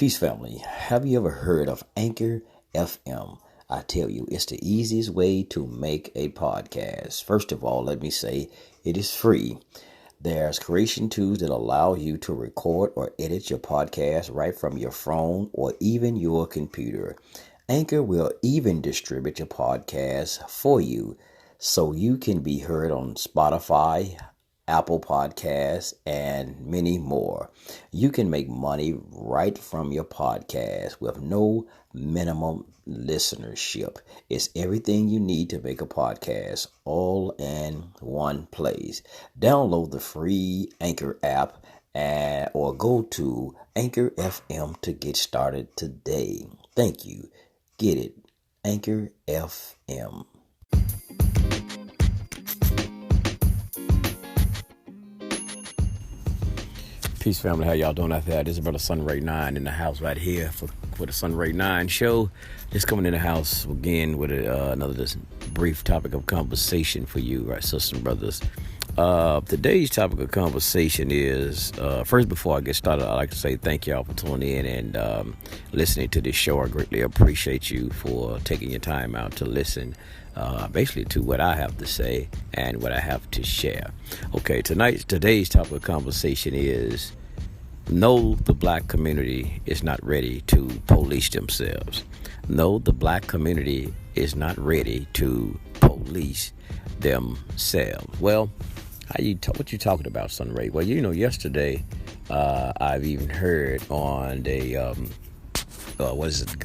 Peace family, have you ever heard of Anchor FM? I tell you, it's the easiest way to make a podcast. First of all, let me say it is free. There's creation tools that allow you to record or edit your podcast right from your phone or even your computer. Anchor will even distribute your podcast for you so you can be heard on Spotify, Apple Podcasts, and many more. You can make money right from your podcast with no minimum listenership. It's everything you need to make a podcast all in one place. Download the free Anchor app or go to Anchor FM to get started today. Thank you. Get it. Anchor FM. Peace family, how y'all doing out there? This is Brother Sunray 9 in the house right here for the Sunray 9 show. Just coming in the house again with another just brief topic of conversation for you, right, sisters and brothers. Today's topic of conversation is, first before I get started, I'd like to say thank y'all for tuning in and listening to this show. I greatly appreciate you for taking your time out to listen basically to what I have to say and what I have to share. Okay, today's topic of conversation is, no, the black community is not ready to police themselves. No, the black community is not ready to police themselves. Well, what you talking about, Sunray? Well, yesterday I've even heard on the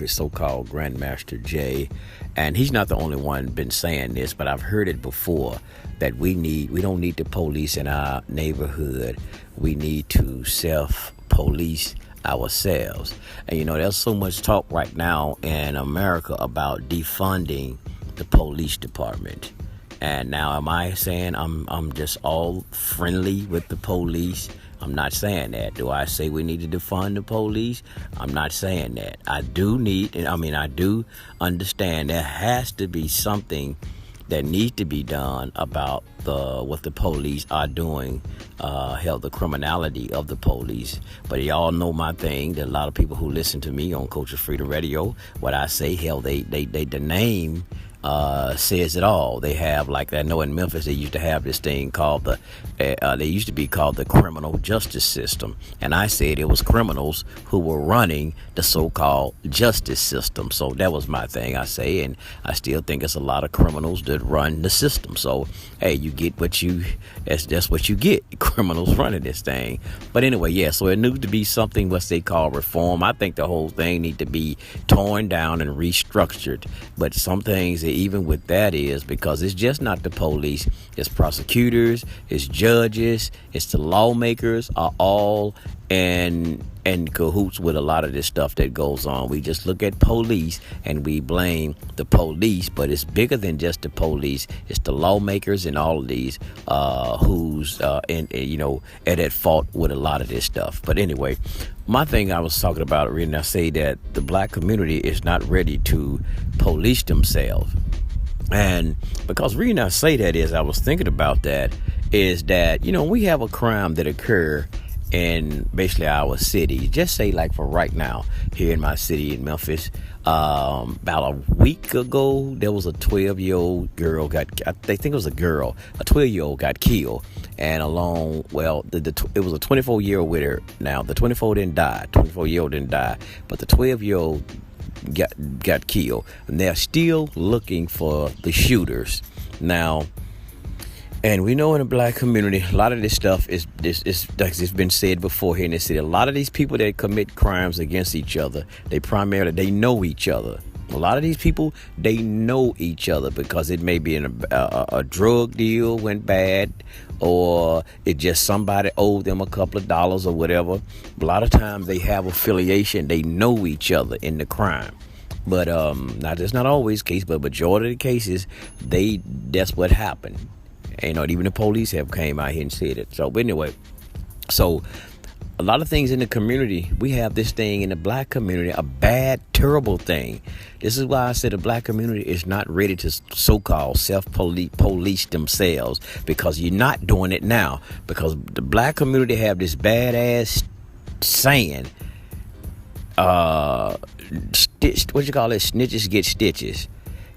so-called Grandmaster Jay, and he's not the only one been saying this, but I've heard it before, that we don't need the police in our neighborhood. We need to self-police ourselves. And there's so much talk right now in America about defunding the police department. And now, am I saying I'm just all friendly with the police? I'm not saying that. Do I say we need to defund the police? I'm not saying that. I do understand there has to be something that needs to be done about what the police are doing, the criminality of the police. But y'all know my thing, that a lot of people who listen to me on Culture Freedom Radio, what I say, the name says it all. They have, like, I know in Memphis they used to have this thing called they used to be called the criminal justice system, and I said it was criminals who were running the so-called justice system. So that was my thing, I say, and I still think it's a lot of criminals that run the system. So hey, you get that's what you get, criminals running this thing. But anyway, yeah, so it needs to be something what they call reform. I think the whole thing need to be torn down and restructured. But some things, even with that, is because it's just not the police, it's prosecutors, it's judges, it's the lawmakers are all in cahoots with a lot of this stuff that goes on. We just look at police and we blame the police, but it's bigger than just the police. It's the lawmakers and all of these who's at fault with a lot of this stuff. But anyway, my thing I was talking about, and I say that the black community is not ready to police themselves. And because the reason I say that is, I was thinking about that, is that, we have a crime that occur in basically our city. Just say, like, for right now, here in my city in Memphis, about a week ago, there was a 12-year-old girl a 12-year-old got killed. And it was a 24-year-old with her. Now, the 24-year-old didn't die, but the 12-year-old got killed, and they're still looking for the shooters now. And we know in the black community, a lot of this stuff is like it's been said before here in the city. A lot of these people that commit crimes against each other, they know each other. A lot of these people, they know each other because it may be a drug deal went bad, or it just somebody owed them a couple of dollars or whatever. A lot of times they have affiliation. They know each other in the crime. But that's not always the case, but majority of the cases, that's what happened. Even the police have came out here and said it. So, but anyway, so a lot of things in the community, we have this thing in the black community, a bad, terrible thing. This is why I said the black community is not ready to so-called self-police themselves, because you're not doing it now. Because the black community have this badass saying, what you call it? Snitches get stitches.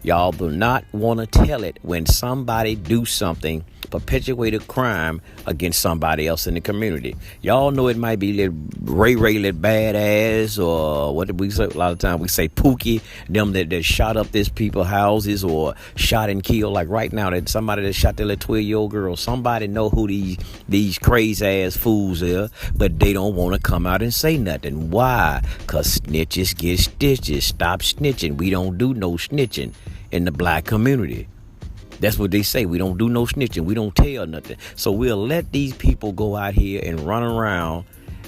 Y'all will not want to tell it when somebody do something, perpetuate a crime against somebody else in the community. Y'all know it might be little Ray little badass, or what did we say? A lot of times we say Pookie, them that shot up this people's houses or shot and killed. Like right now, that somebody that shot that little 12-year-old girl. Somebody know who these crazy ass fools are, but they don't want to come out and say nothing. Why? Cause snitches get stitches. Stop snitching. We don't do no snitching in the black community. That's what they say. We don't do no snitching. We don't tell nothing. So we'll let these people go out here and run around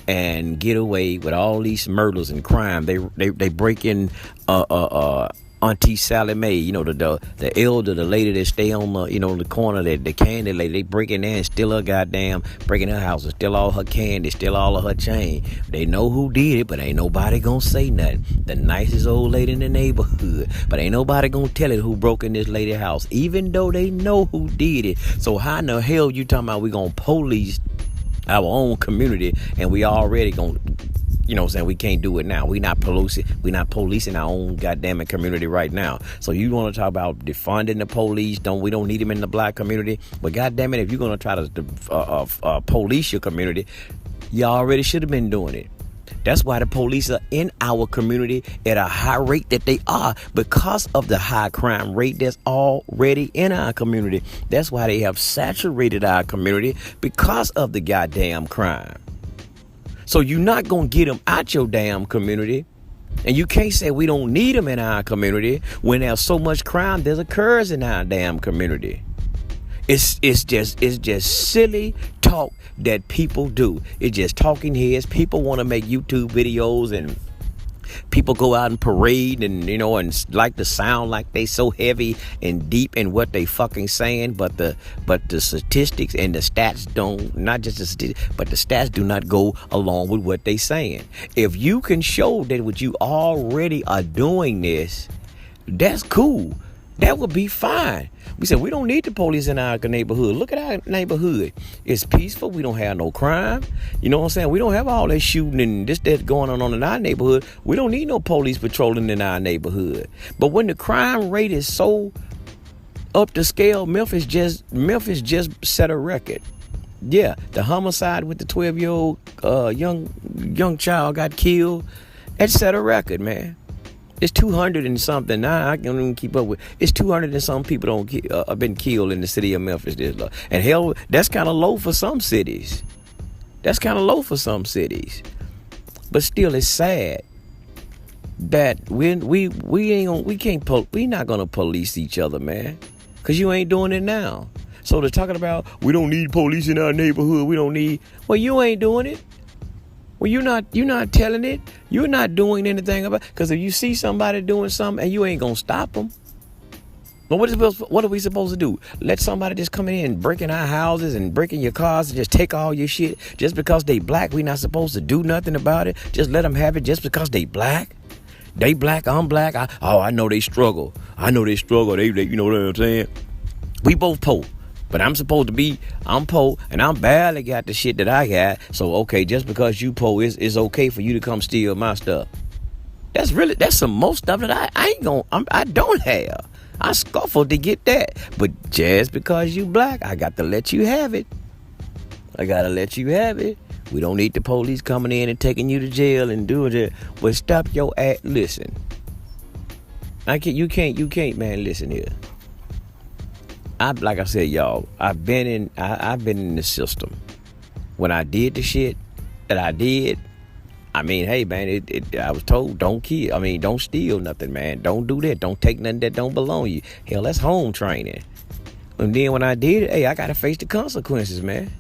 and get away with all these murders and crime. They break in Auntie Sally Mae, the elder, the lady that stay on the corner, the candy lady. They break in there and steal her goddamn, break in her house and steal all her candy, steal all of her chain. They know who did it, but ain't nobody gonna say nothing. The nicest old lady in the neighborhood, but ain't nobody gonna tell it who broke in this lady's house, even though they know who did it. So how in the hell you talking about we gonna police our own community and we already gonna, we can't do it now. We're not policing our own goddamn community right now. So you want to talk about defunding the police? We don't need them in the black community. But goddamn it, if you're gonna try to police your community, you already should have been doing it. That's why the police are in our community at a high rate that they are, because of the high crime rate that's already in our community. That's why they have saturated our community, because of the goddamn crime. So you're not going to get them out your damn community. And you can't say we don't need them in our community when there's so much crime that occurs in our damn community. It's just silly talk that people do. It's just talking heads. People want to make YouTube videos and people go out and parade and and like to sound like they so heavy and deep in what they fucking saying, but the statistics and the stats don't, not just the statistics, but the stats do not go along with what they saying. If you can show that what you already are doing this, that's cool. That would be fine. We said we don't need the police in our neighborhood. Look at our neighborhood. It's peaceful. We don't have no crime. You know what I'm saying? We don't have all that shooting and that going on in our neighborhood. We don't need no police patrolling in our neighborhood. But when the crime rate is so up to scale, Memphis just set a record. Yeah, the homicide with the 12-year-old young child got killed. It set a record, man. It's 200 and something. Now I can't even keep up with. It's 200 and some people have been killed in the city of Memphis. And hell, that's kind of low for some cities. But still, it's sad that we not gonna police each other, man, because you ain't doing it now. So they're talking about we don't need police in our neighborhood. Well, you ain't doing it. Well, you're not telling it. You're not doing anything about it. Because if you see somebody doing something and you ain't going to stop them. But what are we supposed to do? Let somebody just come in and break in our houses and break in your cars and just take all your shit just because they black? We not supposed to do nothing about it. Just let them have it just because they black. They black, I'm black. I know they struggle. They you know what I'm saying? We both poor. But I'm poor, and I'm barely got the shit that I got. So, okay, just because you poor, it's okay for you to come steal my stuff. That's some most stuff that I don't have. I scuffled to get that. But just because you black, I got to let you have it. We don't need the police coming in and taking you to jail and doing it. But stop your ass. Listen. You can't, man, listen here. Like I said, y'all, I've been in the system. When I did the shit that I did, I mean, hey, man, I was told don't kill. I mean, don't steal nothing, man. Don't do that. Don't take nothing that don't belong to you. Hell, that's home training. And then when I did it, hey, I got to face the consequences, man.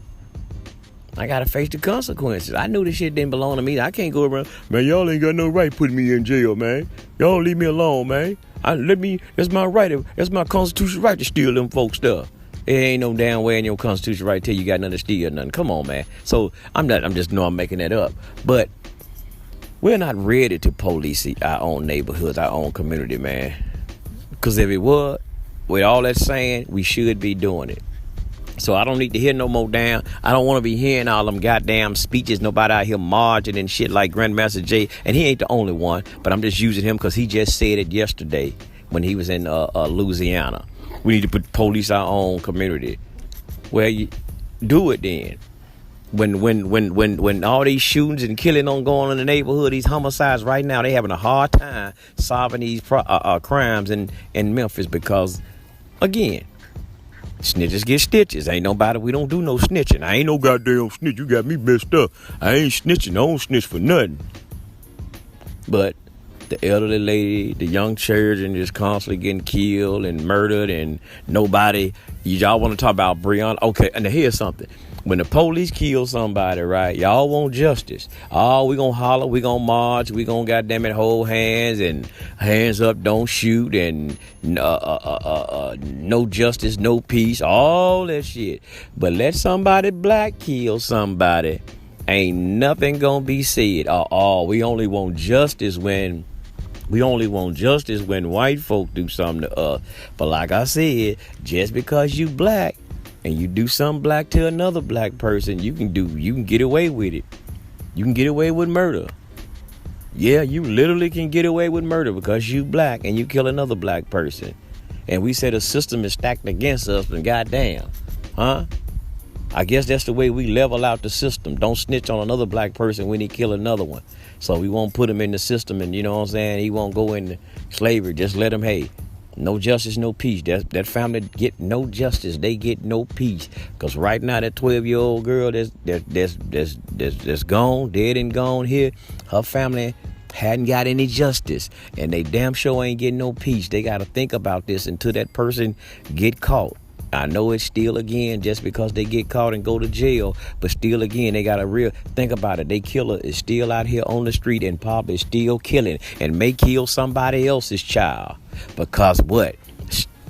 I knew the shit didn't belong to me. I can't go around, man, y'all ain't got no right putting me in jail, man. Y'all leave me alone, man. That's my right. That's my constitutional right to steal them folks' stuff. It ain't no damn way in your constitutional right till you got nothing to steal, nothing. Come on, man. So I'm making that up. But we're not ready to police our own neighborhoods, our own community, man. Because if it was, with all that saying, we should be doing it. So I don't need to hear no more damn. I don't want to be hearing all them goddamn speeches. Nobody out here marching and shit like Grandmaster Jay. And he ain't the only one, but I'm just using him because he just said it yesterday when he was in Louisiana. We need to police our own community. Well, you do it then. When all these shootings and killing on going on in the neighborhood, these homicides right now, they having a hard time solving these crimes in Memphis because, again, snitches get stitches. Ain't nobody, we don't do no snitching. I ain't no goddamn snitch. You got me messed up. I ain't snitching. I don't snitch for nothing. But the elderly lady, the young children just constantly getting killed and murdered and nobody, y'all want to talk about Breonna? Okay, and here's something. When the police kill somebody, right, y'all want justice. Oh, we gonna holler, we gonna march, we gonna goddamn it hold hands and hands up, don't shoot, and no justice, no peace, all that shit. But let somebody black kill somebody, ain't nothing gonna be said. We only want justice when white folk do something to us. But like I said, just because you black and you do something black to another black person, you can get away with it. You can get away with murder. Yeah, you literally can get away with murder because you black and you kill another black person. And we say the system is stacked against us, and goddamn, huh? I guess that's the way we level out the system. Don't snitch on another black person when he kill another one. So we won't put him in the system, and you know what I'm saying? He won't go into slavery. Just let him, hey, no justice, no peace. That family get no justice. They get no peace. Because right now, that 12-year-old girl that's gone, dead and gone here, her family hadn't got any justice. And they damn sure ain't getting no peace. They got to think about this until that person get caught. I know it's still, again, just because they get caught and go to jail, but still, again, they got to think about it. They killer is still out here on the street and probably still killing and may kill somebody else's child. Because what?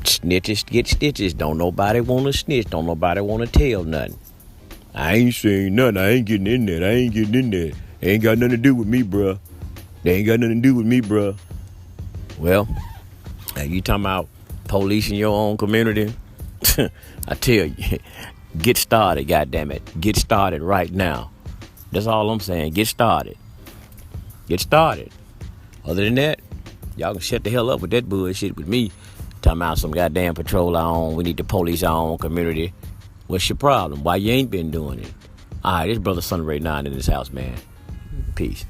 Snitches get stitches. Don't nobody want to snitch. Don't nobody want to tell nothing. I ain't saying nothing. I ain't getting in there. They ain't got nothing to do with me, bruh. Well, you talking about policing your own community? I tell you, get started, goddammit. Get started right now. That's all I'm saying. Get started. Other than that, y'all can shut the hell up with that bullshit with me. Talking about some goddamn patrol our own. We need to police our own community. What's your problem? Why you ain't been doing it? All right, this brother Son Ray 9 in this house, man. Peace.